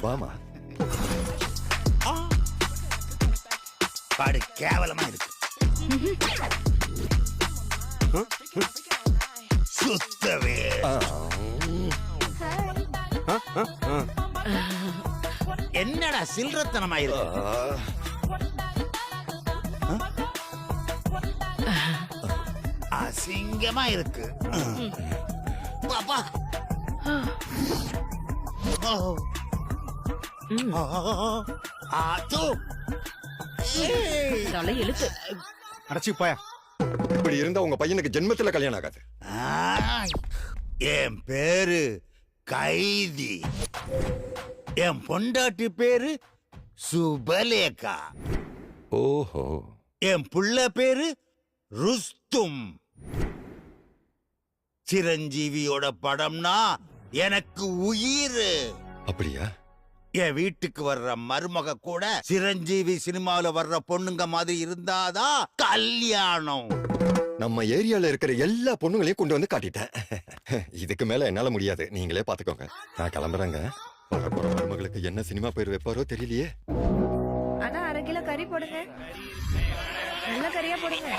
வாமா. பாடு கேவலமா இருக்கு. சுத்தவே என்னடா சில்றத்தனமா இருக்கு. அசிங்கமா இருக்கு. பாப்பா எழுத்து அடைச்சி போயா. இப்படி இருந்தா உங்க பையனுக்கு ஜென்மத்துல கல்யாணம் ஆகாது. என் பேரு கைதி. என் பொண்டாட்டி பேரு சுபலேகா. ஓஹோ. என் புள்ள பேரு ருஸ்தும். சிரஞ்சீவியோட படம்னா எனக்கு உயிர். அப்படியா? என் வீட்டுக்கு வர்ற மருமக கூட சிரஞ்சீவி சினிமாவில வர்ற பொண்ணுங்க மாதிரி இருந்தாதான் கல்யாணம். நம்ம ஏரியால இருக்கிற எல்லா பொண்ணுங்களையும் கொண்டு வந்து காட்டிட்டேன். இதுக்கு மேல என்னால முடியாது, நீங்களே பாத்துக்கோங்க. நான் கிளம்புறேங்க. வரப்போற மருமகளுக்கு என்ன சினிமா பேர் வைப்பாரோ தெரியலையே. ஆனா 1/2 கிலோ கறி போடுங்க, நல்ல கறியா போடுங்க.